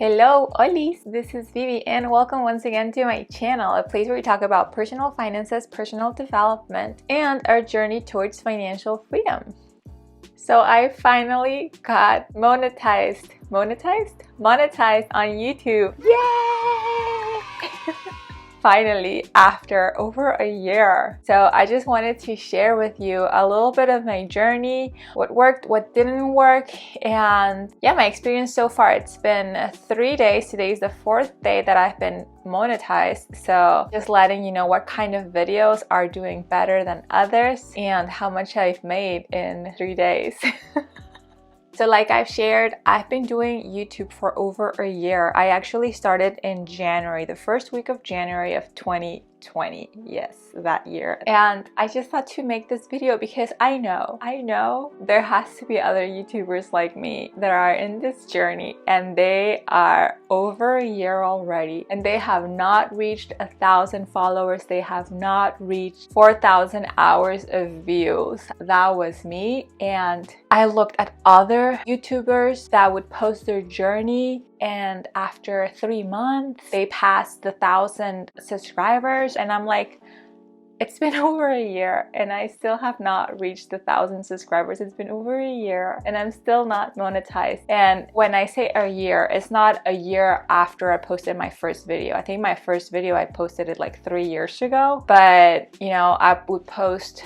Hello, Olis! This is Vivi and welcome once again to my channel, a place where we talk about personal finances, personal development, and our journey towards financial freedom. So I finally got monetized on YouTube. Yay! Finally, after over a year. So I just wanted to share with you a little bit of my journey, what worked, what didn't work, and yeah, my experience so far. It's been 3 days. Today is the 4th day that I've been monetized. So just letting you know what kind of videos are doing better than others and how much I've made in 3 days. So like I've shared, I've been doing YouTube for over a year. I actually started in January, the first week of January of 2020. Yes, that year. And I just thought to make this video because I know there has to be other YouTubers like me that are in this journey and they are over a year already and they have not reached 1,000 followers. They have not reached 4,000 hours of views. That was me. And I looked at other YouTubers that would post their journey, and after 3 months they passed the 1,000 subscribers, and I'm like, it's been over a year and I still have not reached the 1,000 subscribers. It's been over a year and I'm still not monetized. And when I say a year, it's not a year after I posted my first video. I think my first video I posted it like 3 years ago, but you know, I would post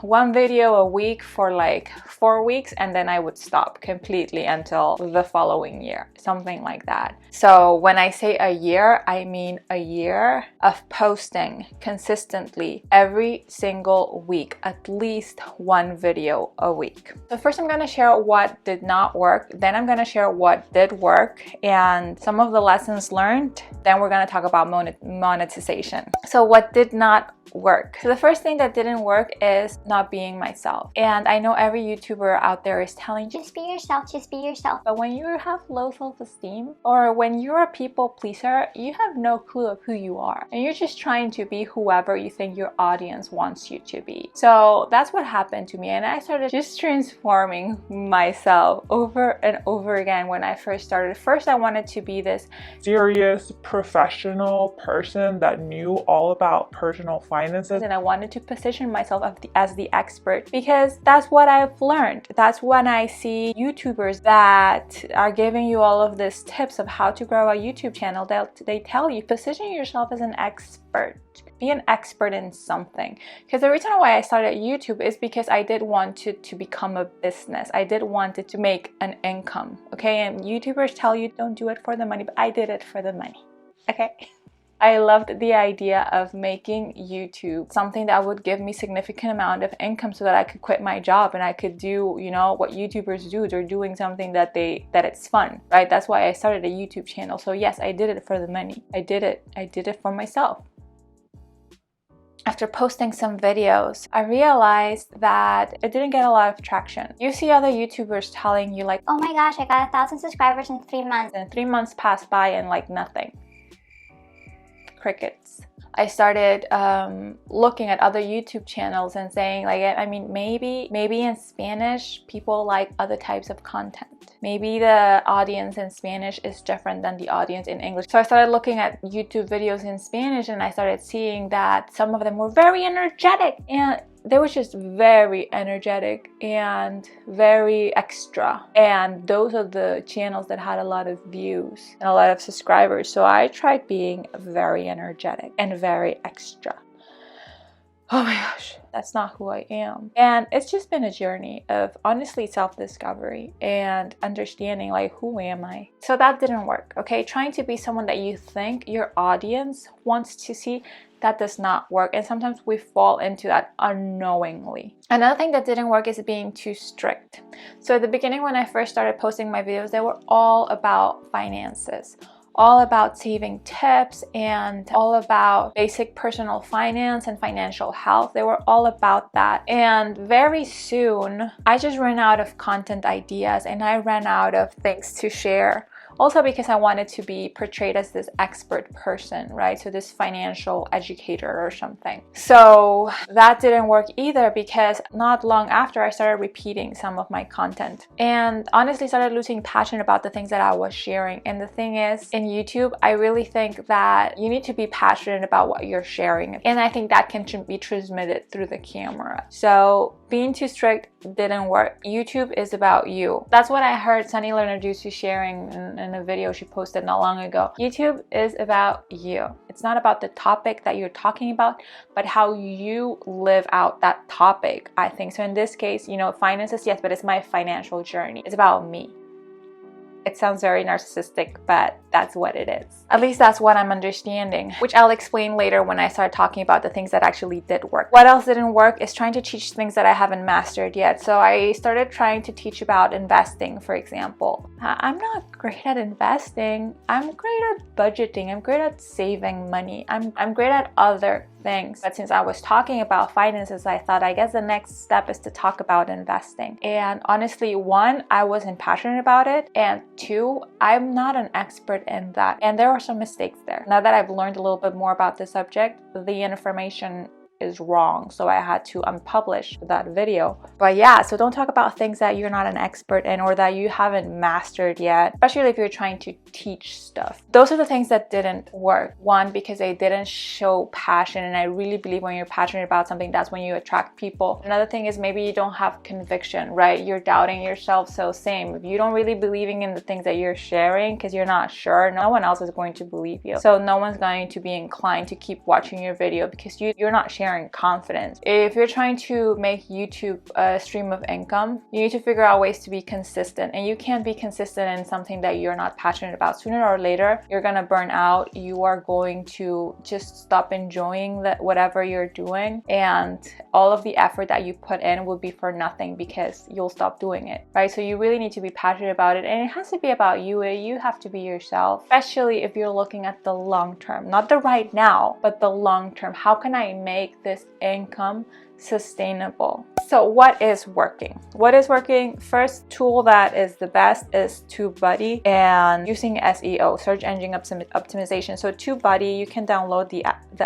one video a week for like 4 weeks and then I would stop completely until the following year, something like that. So when I say a year, I mean a year of posting consistently every single week, at least one video a week. So first I'm going to share what did not work, then I'm going to share what did work and some of the lessons learned. Then we're going to talk about monetization. So what did not work? So the first thing that didn't work is not being myself. And I know every YouTuber out there is telling just be yourself, just be yourself. But when you have low self-esteem or when you're a people pleaser, you have no clue of who you are. And you're just trying to be whoever you think your audience wants you to be. So that's what happened to me. And I started just transforming myself over and over again when I first started. First, I wanted to be this serious professional person that knew all about personal finances, and I wanted to position myself as the expert because that's what I've learned. That's when I see YouTubers that are giving you all of these tips of how to grow a YouTube channel. They tell you position yourself as an expert. Be an expert in something. Because the reason why I started YouTube is because I did want to become a business. I did want it to make an income. Okay, and YouTubers tell you don't do it for the money, but I did it for the money. Okay. I loved the idea of making YouTube something that would give me significant amount of income so that I could quit my job and I could do, you know, what YouTubers do. They're doing something that it's fun, right? That's why I started a YouTube channel. So yes, I did it for the money. I did it for myself. After posting some videos, I realized that it didn't get a lot of traction. You see other YouTubers telling you like, oh my gosh, I got 1,000 subscribers in 3 months. And 3 months passed by and like nothing. Crickets. I started looking at other YouTube channels and saying like, I mean, maybe in Spanish, people like other types of content. Maybe the audience in Spanish is different than the audience in English. So I started looking at YouTube videos in Spanish and I started seeing that some of them were very energetic and they were just very energetic and very extra. And those are the channels that had a lot of views and a lot of subscribers. So I tried being very energetic and very extra. Oh my gosh, that's not who I am. And it's just been a journey of honestly self-discovery and understanding like, who am I? So that didn't work, okay? Trying to be someone that you think your audience wants to see, that does not work. And sometimes we fall into that unknowingly. Another thing that didn't work is being too strict. So at the beginning when I first started posting my videos, they were all about finances. All about saving tips and all about basic personal finance and financial health. They were all about that. And very soon, I just ran out of content ideas and I ran out of things to share Also because I wanted to be portrayed as this expert person, right? So this financial educator or something. So that didn't work either, because not long after I started repeating some of my content and honestly started losing passion about the things that I was sharing. And the thing is, in YouTube, I really think that you need to be passionate about what you're sharing. And I think that can be transmitted through the camera. So being too strict didn't work. YouTube is about you. That's what I heard Sunny Lerner Juicy sharing in a video she posted not long ago. YouTube is about you. It's not about the topic that you're talking about, but how you live out that topic, I think. So in this case, you know, finances, yes, but it's my financial journey. It's about me. It sounds very narcissistic, but that's what it is. At least that's what I'm understanding, which I'll explain later when I start talking about the things that actually did work. What else didn't work is trying to teach things that I haven't mastered yet. So I started trying to teach about investing, for example. I'm not great at investing. I'm great at budgeting. I'm great at saving money. I'm great at other things. But since I was talking about finances, I thought, I guess the next step is to talk about investing. And honestly, one, I wasn't passionate about it. And two, I'm not an expert in that. And there are some mistakes there. Now that I've learned a little bit more about the subject, the information is wrong, so I had to unpublish that video. But yeah, so don't talk about things that you're not an expert in or that you haven't mastered yet, especially if you're trying to teach stuff. Those are the things that didn't work. One, because they didn't show passion, and I really believe when you're passionate about something, that's when you attract people. Another thing is maybe you don't have conviction, right? You're doubting yourself. So same, if you don't really believing in the things that you're sharing because you're not sure, no one else is going to believe you. So no one's going to be inclined to keep watching your video because you're not sharing confidence. If you're trying to make YouTube a stream of income, you need to figure out ways to be consistent, and you can't be consistent in something that you're not passionate about. Sooner or later, you're gonna burn out. You are going to just stop enjoying whatever you're doing, and all of the effort that you put in will be for nothing because you'll stop doing it, right? So you really need to be passionate about it, and it has to be about you. You have to be yourself, especially if you're looking at the long term, not the right now, but the long term. How can I make this income sustainable? So what is working? What is working? First tool that is the best is TubeBuddy, and using SEO, search engine optimization. So TubeBuddy, you can download the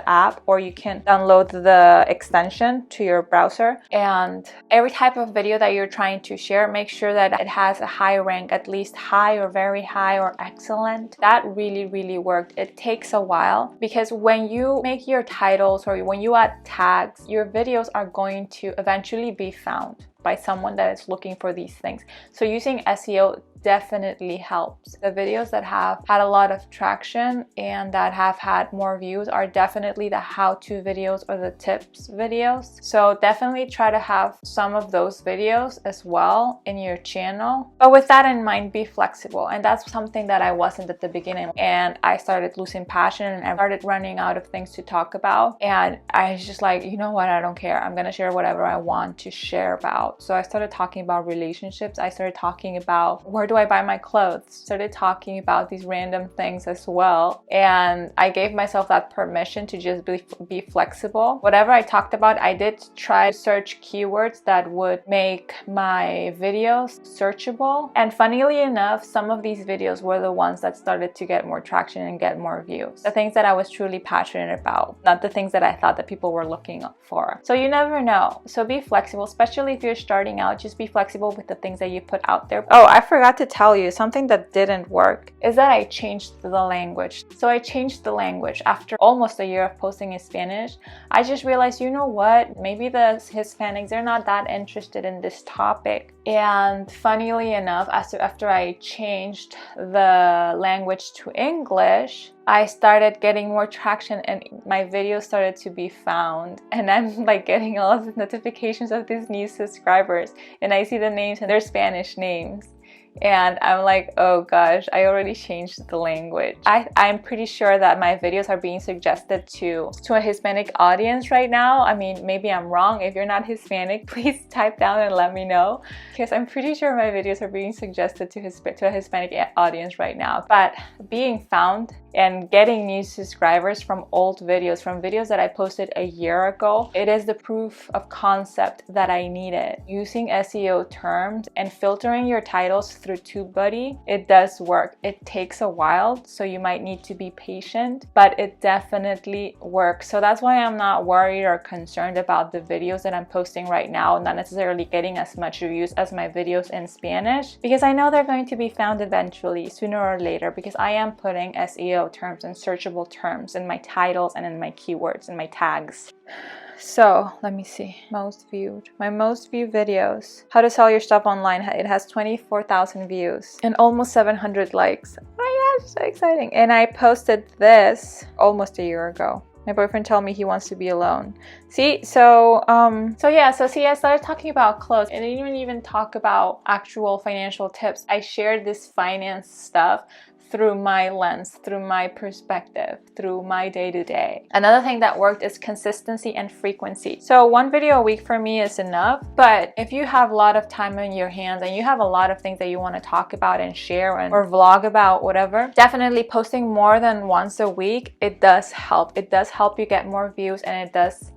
app, or you can download the extension to your browser, and every type of video that you're trying to share, make sure that it has a high rank, at least high or very high or excellent. That really worked. It takes a while because when you make your titles or when you add tags, your videos are going to eventually be found by someone that is looking for these things. So using SEO definitely helps. The videos that have had a lot of traction and that have had more views are definitely the how-to videos or the tips videos. So definitely try to have some of those videos as well in your channel. But with that in mind, be flexible. And that's something that I wasn't at the beginning. And I started losing passion and I started running out of things to talk about. And I was just like, you know what? I don't care. I'm gonna share whatever I want to share about. So I started talking about relationships. I started talking about where do I buy my clothes? Started talking about these random things as well. And I gave myself that permission to just be flexible. Whatever I talked about, I did try to search keywords that would make my videos searchable. And funnily enough, some of these videos were the ones that started to get more traction and get more views. The things that I was truly passionate about, not the things that I thought that people were looking for. So you never know. So be flexible, especially if you're starting out. Just be flexible with the things that you put out there. Oh, I forgot to tell you something that didn't work is that I changed the language. So I changed the language after almost a year of posting in Spanish. I just realized, you know what, maybe the Hispanics, they're not that interested in this topic. And funnily enough, after I changed the language to English, I started getting more traction and my videos started to be found. And I'm like getting all of the notifications of these new subscribers, and I see the names and they're Spanish names. And I'm like, oh gosh, I already changed the language. I'm pretty sure that my videos are being suggested to a Hispanic audience right now. I mean, maybe I'm wrong. If you're not Hispanic, please type down and let me know, because I'm pretty sure my videos are being suggested to a Hispanic audience right now. But being found and getting new subscribers from old videos, from videos that I posted a year ago, it is the proof of concept that I needed. Using SEO terms and filtering your titles through TubeBuddy, it does work. It takes a while, so you might need to be patient, but it definitely works. So that's why I'm not worried or concerned about the videos that I'm posting right now not necessarily getting as much views as my videos in Spanish, because I know they're going to be found eventually, sooner or later, because I am putting SEO terms and searchable terms in my titles and in my keywords and my tags. So let me see, most viewed. My most viewed videos, how to sell your stuff online. It has 24,000 views and almost 700 likes. Oh my gosh, so exciting. And I posted this almost a year ago. My boyfriend told me he wants to be alone. See, so see, I started talking about clothes, and I didn't even talk about actual financial tips. I shared this finance stuff through my lens, through my perspective, through my day-to-day. Another thing that worked is consistency and frequency. So 1 video a week for me is enough, but if you have a lot of time in your hands and you have a lot of things that you want to talk about and share or vlog about, whatever, definitely posting more than once a week, it does help. It does help you get more views, and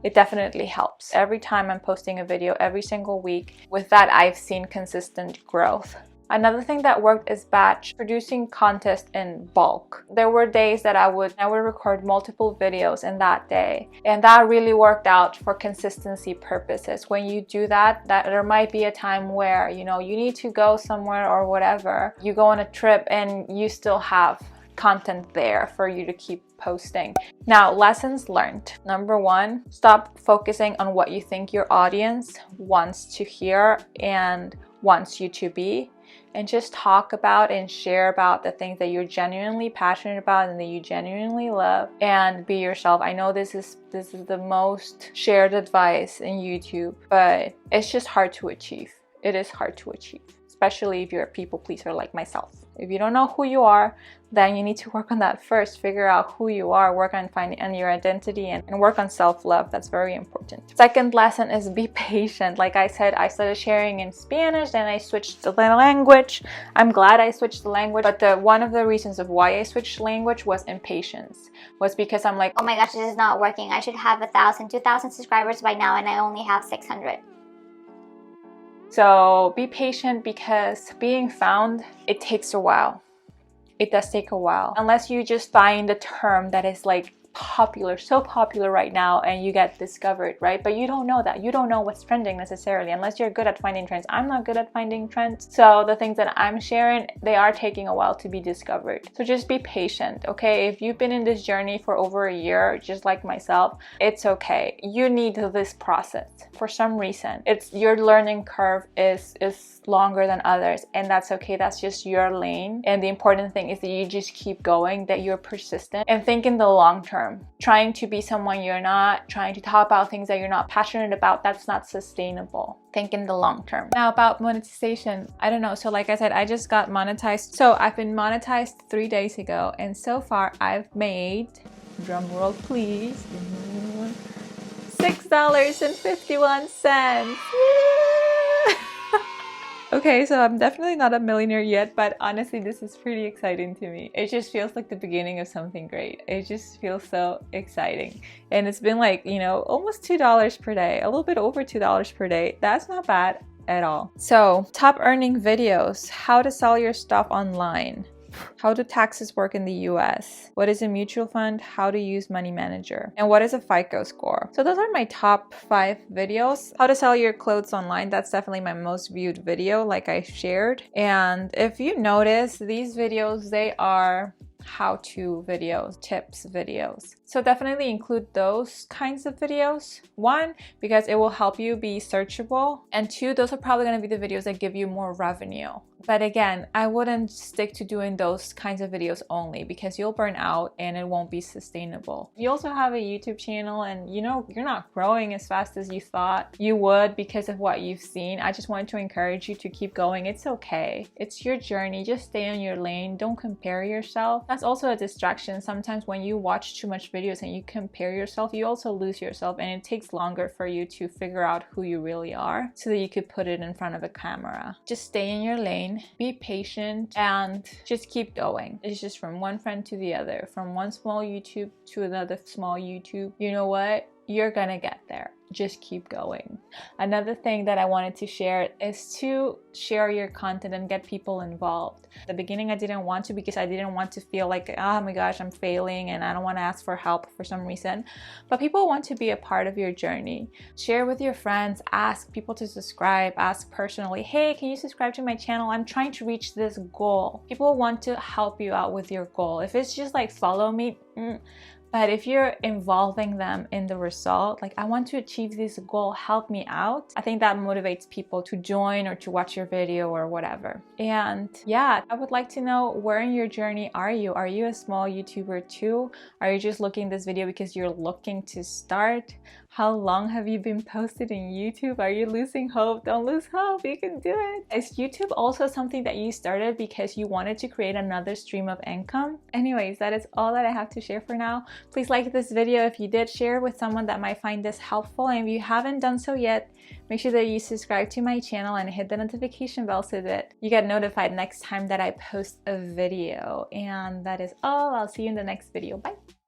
it definitely helps. Every time I'm posting a video every single week, with that I've seen consistent growth. Another thing that worked is batch producing content in bulk. There were days that I would record multiple videos in that day, and that really worked out for consistency purposes. When you do that there might be a time where you need to go somewhere or whatever, you go on a trip and you still have content there for you to keep posting. Now, lessons learned. Number 1, stop focusing on what you think your audience wants to hear and wants you to be, and just talk about and share about the things that you're genuinely passionate about and that you genuinely love, and be yourself. I know this is the most shared advice in YouTube, but it's just hard to achieve. It is hard to achieve, especially if you're a people pleaser like myself. If you don't know who you are, then you need to work on that first. Figure out who you are, work on finding your identity, and work on self-love. That's very important. Second lesson is be patient. Like I said, I started sharing in Spanish, then I switched the language. I'm glad I switched the language, but one of the reasons of why I switched language was impatience. Was because I'm like, oh my gosh, this is not working. I should have 1,000, 2,000 subscribers by now, and I only have 600. So be patient, because being found, it takes a while. It does take a while. Unless you just find a term that is like popular, so popular right now, and you get discovered, right? But you don't know that. You don't know what's trending necessarily, unless you're good at finding trends. I'm not good at finding trends. So the things that I'm sharing, they are taking a while to be discovered. So just be patient, okay? If you've been in this journey for over a year, just like myself, it's okay. You need this process. For some reason, your learning curve is longer than others, and that's okay. That's just your lane. And the important thing is that you just keep going, that you're persistent, and think in the long term. Trying to be someone you're not, trying to talk about things that you're not passionate about, that's not sustainable. Think in the long term. Now, about monetization, I don't know. So like I said, I just got monetized. So I've been monetized 3 days ago, and so far I've made, drum roll please, $6.51. Okay, so I'm definitely not a millionaire yet, but honestly, this is pretty exciting to me. It just feels like the beginning of something great. It just feels so exciting. And it's been like, almost $2 per day, a little bit over $2 per day. That's not bad at all. So, top earning videos, how to sell your stuff online. How do taxes work in the US? What is a mutual fund? How to use Money Manager? And what is a FICO score? So those are my top 5 videos. How to sell your clothes online, that's definitely my most viewed video, like I shared. And if you notice, these videos, they are how-to videos, tips videos. So definitely include those kinds of videos. 1, because it will help you be searchable. And 2, those are probably going to be the videos that give you more revenue. But again, I wouldn't stick to doing those kinds of videos only, because you'll burn out and it won't be sustainable. You also have a YouTube channel, and you're not growing as fast as you thought you would because of what you've seen. I just wanted to encourage you to keep going. It's okay. It's your journey. Just stay in your lane. Don't compare yourself. That's also a distraction. Sometimes when you watch too much videos and you compare yourself, you also lose yourself, and it takes longer for you to figure out who you really are so that you could put it in front of a camera. Just stay in your lane. Be patient and just keep going. It's just from one friend to the other, from one small YouTube to another small YouTube. You know what? you're gonna get there. Just keep going. Another thing that I wanted to share is to share your content and get people involved. At the beginning, I didn't want to because I didn't want to feel like, oh my gosh, I'm failing and I don't want to ask for help for some reason. But people want to be a part of your journey. Share with your friends, ask people to subscribe, ask personally, hey, can you subscribe to my channel? I'm trying to reach this goal. People want to help you out with your goal. If it's just like follow me, but if you're involving them in the result, like I want to achieve this goal, help me out, I think that motivates people to join or to watch your video or whatever. And yeah, I would like to know, where in your journey are you? Are you a small YouTuber too? Are you just looking this video because you're looking to start? How long have you been posted in YouTube? Are you losing hope? Don't lose hope, you can do it. Is YouTube also something that you started because you wanted to create another stream of income? Anyways, that is all that I have to share for now. Please like this video if you did, share it with someone that might find this helpful, and if you haven't done so yet, make sure that you subscribe to my channel and hit the notification bell so that you get notified next time that I post a video. And that is all. I'll see you in the next video. Bye!